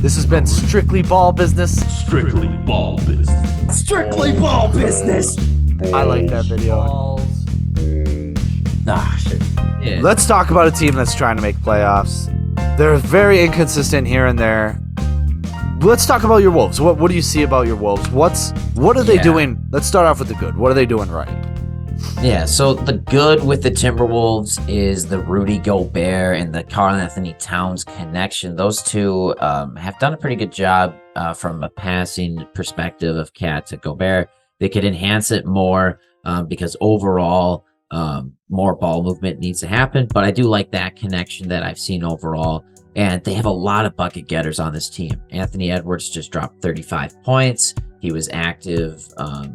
This has been Strictly Ball Business. Strictly ball business. Strictly ball business. I like that video. Shit. Yeah. Let's talk about a team that's trying to make playoffs. They're very inconsistent here and there. Let's talk about your Wolves. What do you see about your Wolves? What are they doing? Let's start off with the good. What are they doing right? Yeah, so the good with the Timberwolves is the Rudy Gobert and the Karl-Anthony Towns connection. Those two have done a pretty good job from a passing perspective of Cat to Gobert. They could enhance it more because overall more ball movement needs to happen. But I do like that connection that I've seen overall. And they have a lot of bucket getters on this team. Anthony Edwards just dropped 35 points. He was active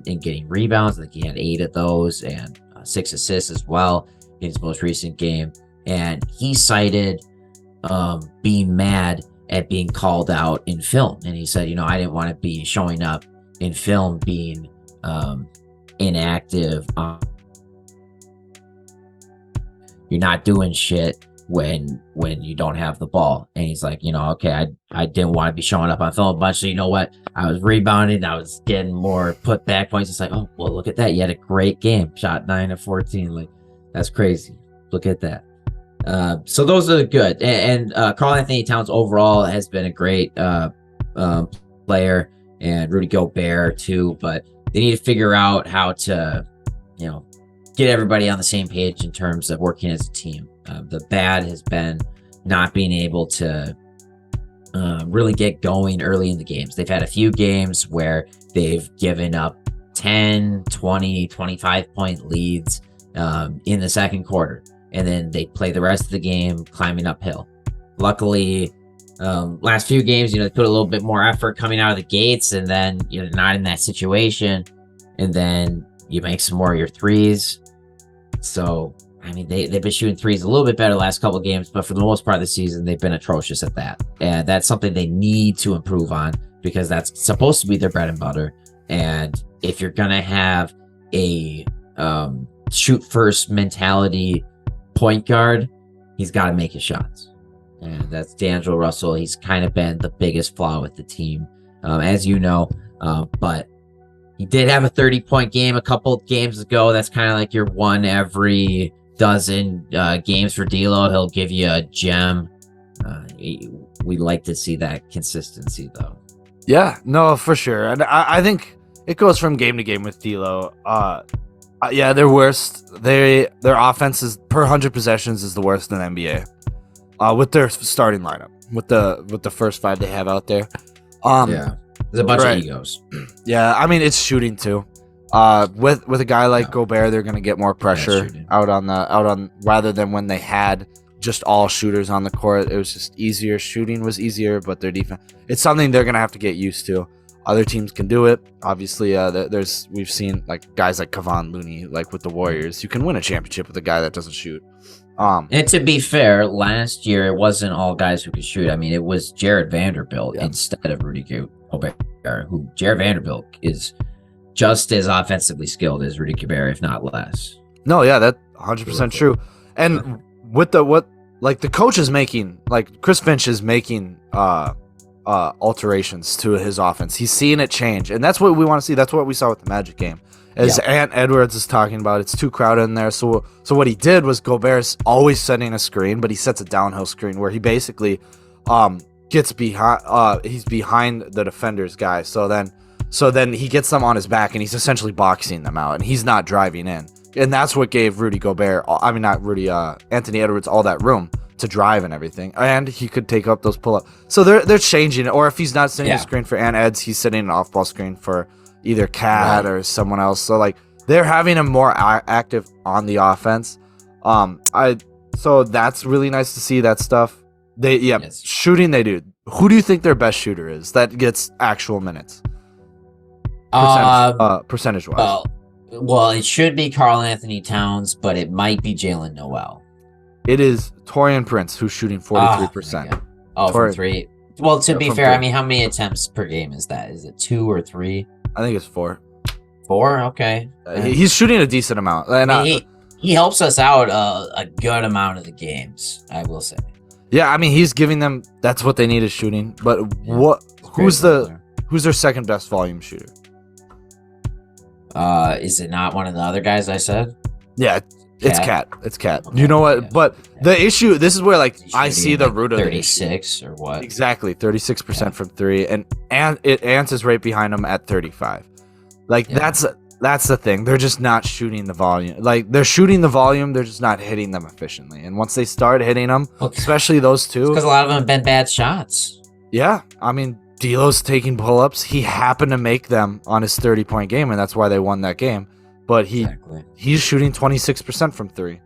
in getting rebounds. I think he had 8 of those and 6 assists as well in his most recent game. And he cited being mad at being called out in film. And he said, I didn't want to be showing up in film being inactive. You're not doing shit when you don't have the ball. And he's like, okay, I didn't want to be showing up on film a bunch, so you know what, I was rebounding, I was getting more put back points. It's like, oh well, look at that, you had a great game, shot 9 of 14, like that's crazy, look at that. So those are good. And Karl-Anthony Towns overall has been a great player, and Rudy Gobert too, but they need to figure out how to get everybody on the same page in terms of working as a team. The bad has been not being able to really get going early in the games. They've had a few games where they've given up 10, 20, 25 point leads in the second quarter, and then they play the rest of the game climbing uphill. Luckily, last few games, they put a little bit more effort coming out of the gates, and then you're not in that situation, and then you make some more of your threes. So they've been shooting threes a little bit better the last couple of games, but for the most part of the season, they've been atrocious at that. And that's something they need to improve on, because that's supposed to be their bread and butter. And if you're going to have a shoot first mentality point guard, he's got to make his shots. And that's D'Angelo Russell. He's kind of been the biggest flaw with the team, as you know. But he did have a 30-point game a couple of games ago. That's kind of like your one every dozen games for D'Lo. He'll give you a gem. We like to see that consistency, though. Yeah, no, for sure. And I think it goes from game to game with D'Lo. Yeah, they're worst. Their offense is per 100 possessions is the worst in the NBA. With their starting lineup, with the first 5 they have out there. Yeah, there's a bunch of egos. Yeah, it's shooting too. With a guy like Gobert, they're gonna get more pressure out on rather than when they had just all shooters on the court. It was just easier. Shooting was easier, but their defense, it's something they're gonna have to get used to. Other teams can do it. Obviously, we've seen like guys like Kevon Looney, like with the Warriors. You can win a championship with a guy that doesn't shoot. And to be fair, last year it wasn't all guys who could shoot. It was Jared Vanderbilt instead of Rudy Gobert, who Jared Vanderbilt is just as offensively skilled as Rudy Gobert, if not less. No, yeah, that's 100% true. And with the coach is making, like Chris Finch is making alterations to his offense. He's seeing it change, and that's what we want to see. That's what we saw with the Magic game. As Ant Edwards is talking about, it's too crowded in there. So what he did was Gobert's always setting a screen, but he sets a downhill screen where he basically gets behind. He's behind the defender's guy. So then he gets them on his back, and he's essentially boxing them out, and he's not driving in. And that's what gave Anthony Edwards all that room to drive and everything. And he could take up those pull-ups. So they're changing it. Or if he's not setting a screen for Ant Eds, he's setting an off-ball screen for either Cat or someone else. So like they're having him more active on the offense. So that's really nice to see that stuff. Shooting they do. Who do you think their best shooter is that gets actual minutes? Percentage wise. Well, it should be Karl-Anthony Towns, but it might be Jalen Noel. It is Taurean Prince who's shooting 43%. From 3. Well, to be fair, how many attempts per game is that? Is it 2 or 3? I think it's 4. 4? Okay. He's shooting a decent amount. He helps us out a good amount of the games, I will say. Yeah, I mean, he's giving them. That's what they need is shooting. But who's their second best volume shooter? Is it not one of the other guys I said? Yeah, it's Cat. It's Cat. Okay, You know what? yeah. But the issue. This is where like I see Shooting, the like, root of the issue. 36 or what? Exactly, 36% from three, and Ants is right behind him at 35. Like that's the thing. They're just not shooting the volume. Like they're shooting the volume, they're just not hitting them efficiently. And once they start hitting them, especially those two, because a lot of them have been bad shots. Yeah, I mean, D'Lo's taking pull-ups. He happened to make them on his 30-point game, and that's why they won that game. But he's shooting 26% from three.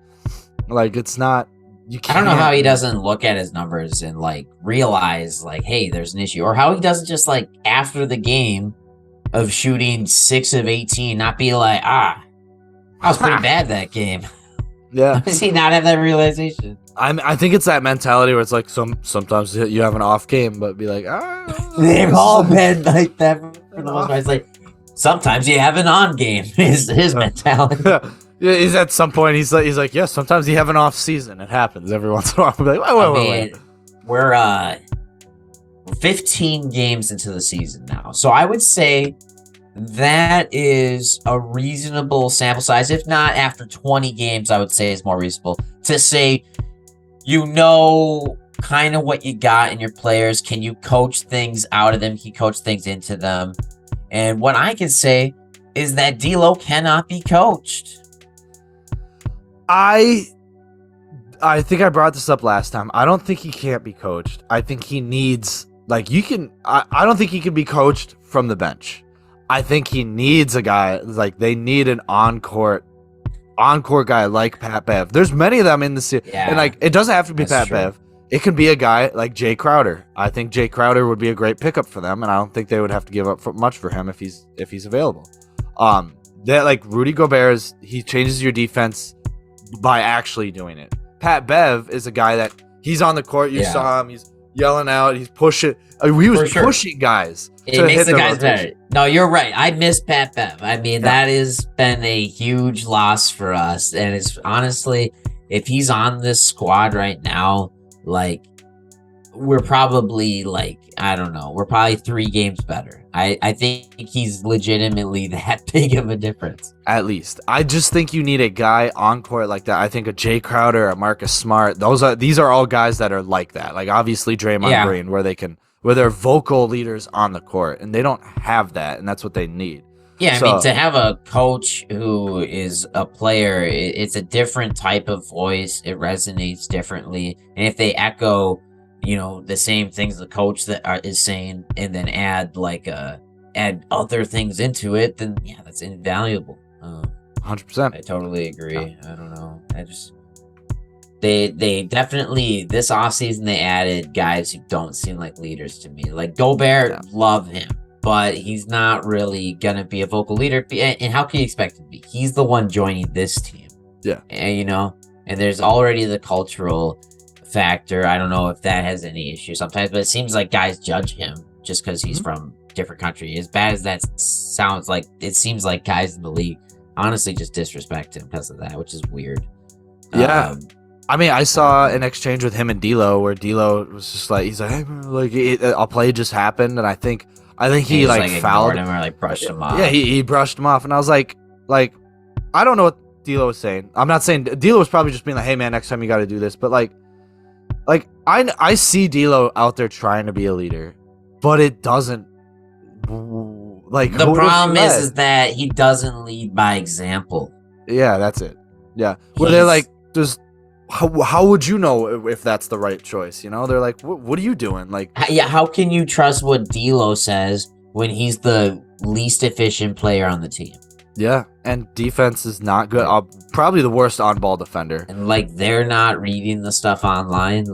Like it's not. You can't. I don't know how he doesn't look at his numbers and like realize like, hey, there's an issue, or how he doesn't just like after the game of shooting 6 of 18, not be like, I was pretty bad that game. Yeah. Does he not have that realization? I think it's that mentality where it's like sometimes you have an off game, but be like, They've all been like that for the most part. It's like sometimes you have an on game. Is his mentality? Yeah, he's at some point. He's like, yeah. Sometimes you have an off season. It happens every once in a while. Be like, wait. We're 15 games into the season now, so I would say that is a reasonable sample size. If not after 20 games, I would say is more reasonable to say, kind of what you got in your players. Can you coach things out of them? Can you coach things into them? And what I can say is that D'Lo cannot be coached. I think I brought this up last time. I don't think he can't be coached. I think he needs I don't think he can be coached from the bench. I think he needs a guy they need an on-court guy like Pat Bev. There's many of them in the city, and it doesn't have to be Pat Bev. It can be a guy like Jay Crowder. I think Jay Crowder would be a great pickup for them, and I don't think they would have to give up much for him if he's available. That Rudy Gobert he changes your defense by actually doing it. Pat Bev is a guy that he's on the court. You saw him. He's yelling out. He's pushing. He was pushing guys. It makes the guys better. No, you're right. I miss Pat Bev. I mean, that has been a huge loss for us. And it's honestly, if he's on this squad right now, we're probably I don't know. We're probably 3 games better. I think he's legitimately that big of a difference. At least. I just think you need a guy on court like that. I think a Jay Crowder, a Marcus Smart, these are all guys that are like that. Obviously Draymond Green, where they're vocal leaders on the court, and they don't have that, and that's what they need. Yeah, I mean, to have a coach who is a player, it's a different type of voice. It resonates differently. And if they echo, the same things the coach is saying, and then add other things into it, then that's invaluable. 100%. I totally agree. I don't know. They definitely this offseason they added guys who don't seem like leaders to me. Like Gobert, love him, but he's not really gonna be a vocal leader. And how can you expect him to be? He's the one joining this team. Yeah. And and there's already the cultural factor. I don't know if that has any issue sometimes, but it seems like guys judge him just because he's from different country. As bad as that sounds, it seems like guys in the league honestly just disrespect him because of that, which is weird. Yeah. I mean, I saw an exchange with him and D'Lo where D'Lo was just he's like, hey, man, a play just happened, and I think he fouled him or brushed him off. Yeah, he brushed him off, and I was like, I don't know what D'Lo was saying. I'm not saying D'Lo was probably just being like, hey man, next time you got to do this, but I see D'Lo out there trying to be a leader, but it doesn't. The problem is that he doesn't lead by example. Yeah, that's it. Yeah, where they're just. How would you know if that's the right choice? They're like, what are you doing? How can you trust what D'Lo says when he's the least efficient player on the team? Yeah, and defense is not good. Probably the worst on-ball defender. And they're not reading the stuff online.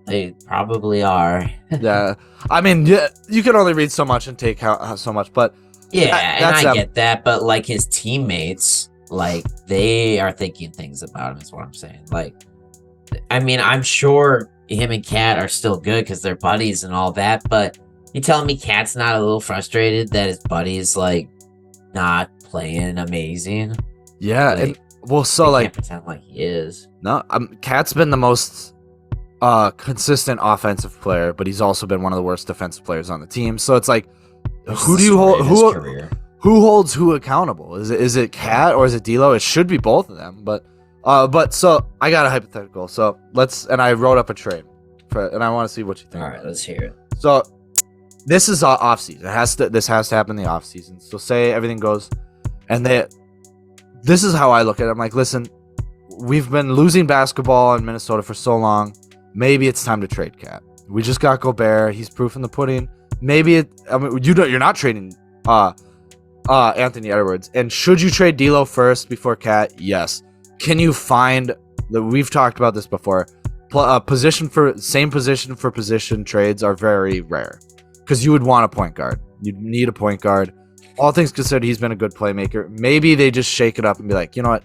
They probably are. Yeah, I mean, you can only read so much and take so much, but I get that. But his teammates, they are thinking things about him. Is what I'm saying. I mean, I'm sure him and Cat are still good because they're buddies and all that, but you telling me Cat's not a little frustrated that his buddy's not playing amazing? Yeah, can't pretend like he is. No, Cat's been the most. consistent offensive player, but he's also been one of the worst defensive players on the team. So it's like, who holds who accountable? Is it Cat or is it D'Lo? It should be both of them. But so I got a hypothetical. So I wrote up a trade, and I want to see what you think. All right, let's hear it. So this is off season. This has to happen in the off season. So say everything goes, and this is how I look at it. I'm like, listen, we've been losing basketball in Minnesota for so long. Maybe it's time to trade Cat. We just got Gobert. He's proof in the pudding. Maybe you're not trading Anthony Edwards. And should you trade D'Lo first before Cat? Yes. Can you find that? We've talked about this before. Position for position trades are very rare because you would want a point guard. You'd need a point guard. All things considered, he's been a good playmaker. Maybe they just shake it up and be like, you know what,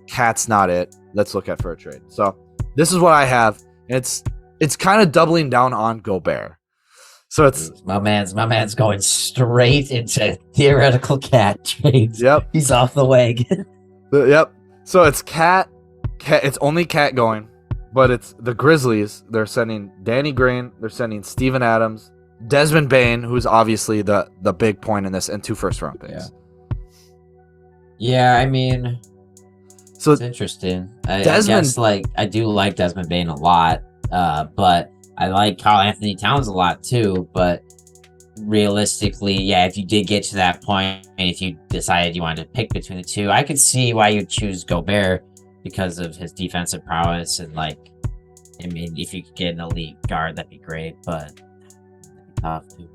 Cat's not it. Let's look at for a trade. So this is what I have. And it's kind of doubling down on Gobert. So it's my man's going straight into theoretical Cat trades. Yep, he's off the wagon. Yep. So it's Cat. It's only Cat going, but it's the Grizzlies. They're sending Danny Green. They're sending Steven Adams, Desmond Bane, who's obviously the big point in this, and 2 first-round picks. Yeah, I mean, so it's interesting. I guess I do like Desmond Bane a lot, but I like Karl Anthony Towns a lot too. But realistically, yeah, if you did get to that point, and if you decided you wanted to pick between the two, I could see why you'd choose Gobert because of his defensive prowess and I mean, if you could get an elite guard, that'd be great. But tough too.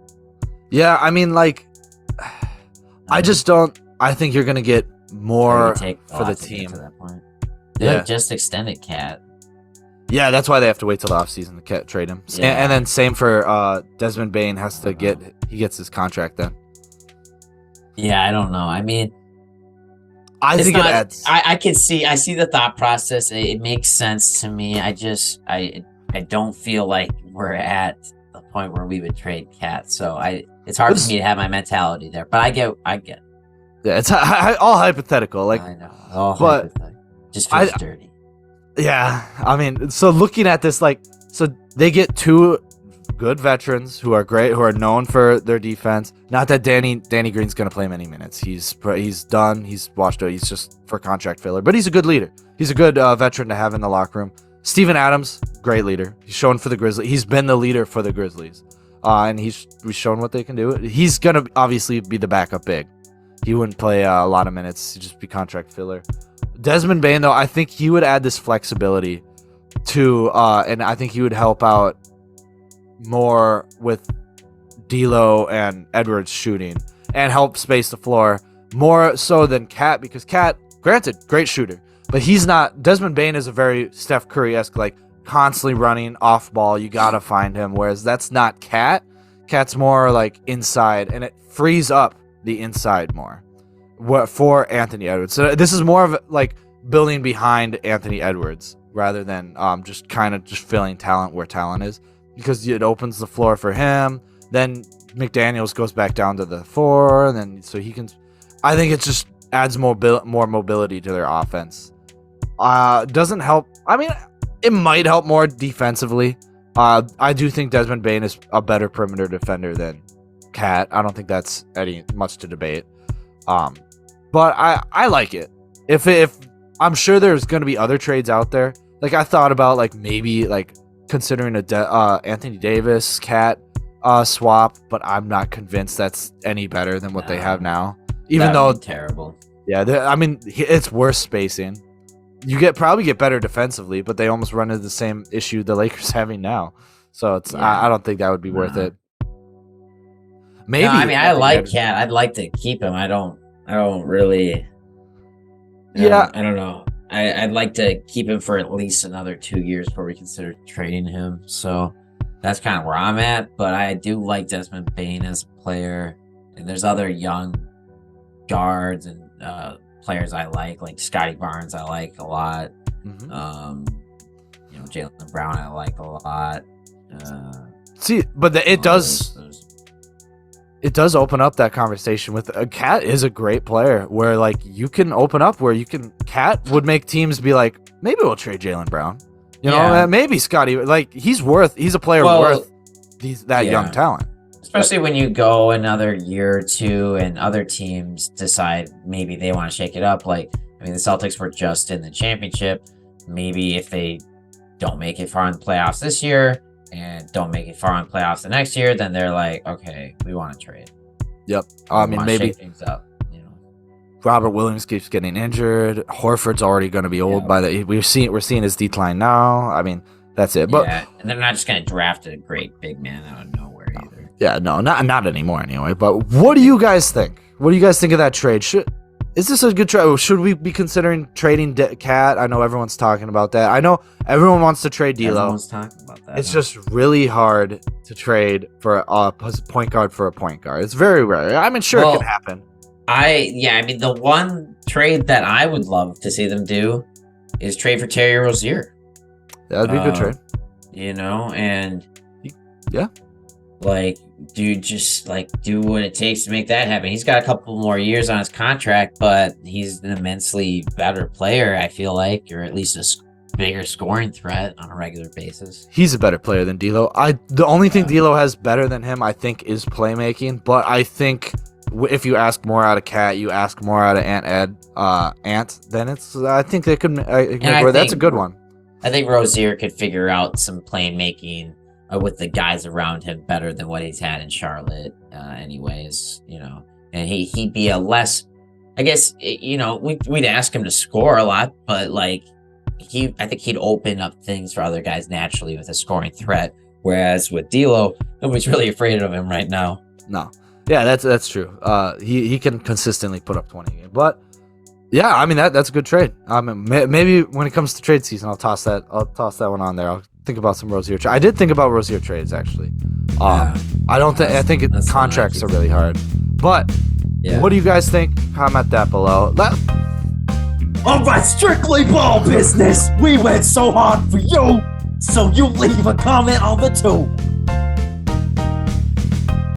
Yeah, I mean, I just don't. I think you're gonna get more for the team. To that point. They just extended Cat. Yeah, that's why they have to wait till the offseason to trade him. Yeah. And then same for Desmond Bane has to gets his contract then. Yeah, I don't know. I mean, I think it adds. I see the thought process. It makes sense to me. I don't feel like we're at the point where we would trade Cat. So it's hard for me to have my mentality there. But I get. Yeah, it's all hypothetical. I know. Hypothetical. Just feels dirty. Yeah, I mean, so looking at this, so they get 2 good veterans who are great, who are known for their defense. Not that Danny Green's going to play many minutes. He's done. He's washed out. He's just for contract filler. But he's a good leader. He's a good veteran to have in the locker room. Steven Adams, great leader. He's shown for the Grizzlies. He's been the leader for the Grizzlies. And he's shown what they can do. He's going to obviously be the backup big. He wouldn't play a lot of minutes. He'd just be contract filler. Desmond Bane, though, I think he would add this flexibility to, and I think he would help out more with D'Lo and Edwards shooting and help space the floor more so than Cat, because Cat, granted, great shooter, but he's not. Desmond Bane is a very Steph Curry-esque, constantly running off ball. You gotta find him, whereas that's not Cat. Cat's more inside, and it frees up the inside more for Anthony Edwards. So this is more of building behind Anthony Edwards rather than just filling talent where talent is, because it opens the floor for him. Then McDaniels goes back down to the 4, and then so he can. I think it just adds more mobility to their offense. Doesn't help. I mean, it might help more defensively. I do think Desmond Bane is a better perimeter defender than Cat. I don't think that's much to debate. But I like it. If I'm sure there's going to be other trades out there. I thought about maybe considering a Anthony Davis Cat swap, but I'm not convinced that's any better than what they have now. Even though terrible. Yeah, I mean, it's worse spacing. You probably get better defensively, but they almost run into the same issue the Lakers having now. So it's I don't think that would be worth it. Maybe. No, I mean, I like Cat. I'd like to keep him. I don't really. Yeah. I don't know. I'd like to keep him for at least another 2 years before we consider trading him. So that's kind of where I'm at. But I do like Desmond Bane as a player. And there's other young guards and players I like Scotty Barnes. I like a lot. Mm-hmm. Jaylen Brown. I like a lot. See, but it does. It does open up that conversation with Cat is a great player where you can open up where you can. Cat would make teams be like, maybe we'll trade Jaylen Brown. You know, Yeah. maybe Scotty, like he's a player worth that young talent. Especially when you go another year or two and other teams decide maybe they want to shake it up. Like, I mean, the Celtics were just in the championship. Maybe if they don't make it far in the playoffs this year and don't make it far in playoffs the next year, then they're like, okay, we want to trade. Yep. I mean, maybe shake things up. Robert Williams keeps getting injured. Horford's already going to be old by the. We're seeing his decline now. I mean, that's it. But and they're not just going to draft a great big man out of nowhere either. Yeah, no, not anymore anyway. But what do you guys think? What do you guys think of that trade? Is this a good trade? Should we be considering trading Cat? I know everyone's talking about that. I know everyone wants to trade D'Lo. Everyone's talking about that. It's just really hard to trade for a point guard for a point guard. It's very rare. I mean, sure, it can happen. I mean, the one trade that I would love to see them do is trade for Terry Rozier. That'd be a good trade. You know, and yeah, like, dude, just like do what it takes to make that happen. He's got a couple more years on his contract, but he's an immensely better player, I feel like, or at least a bigger scoring threat on a regular basis. He's a better player than D'Lo. The only thing D'Lo has better than him, I think, is playmaking. But I think if you ask more out of Cat, you ask more out of Ant, then it's. I think they could. That's a good one. I think Rozier could figure out some playmaking with the guys around him better than what he's had in Charlotte, anyways. You know, and he'd be a less. I guess we'd ask him to score a lot, but like I think he'd open up things for other guys naturally with a scoring threat. Whereas with D'Lo, nobody's really afraid of him right now. No. Yeah, that's true. He can consistently put up 20 games, but yeah, I mean that's a good trade. Maybe when it comes to trade season, I'll toss that one on there. I'll think about some Rozier. I did think about Rozier trades actually. I think contracts are really hard, but what do you guys think? Comment that below. All right, strictly ball business. We went so hard for you, so you leave a comment on the tube.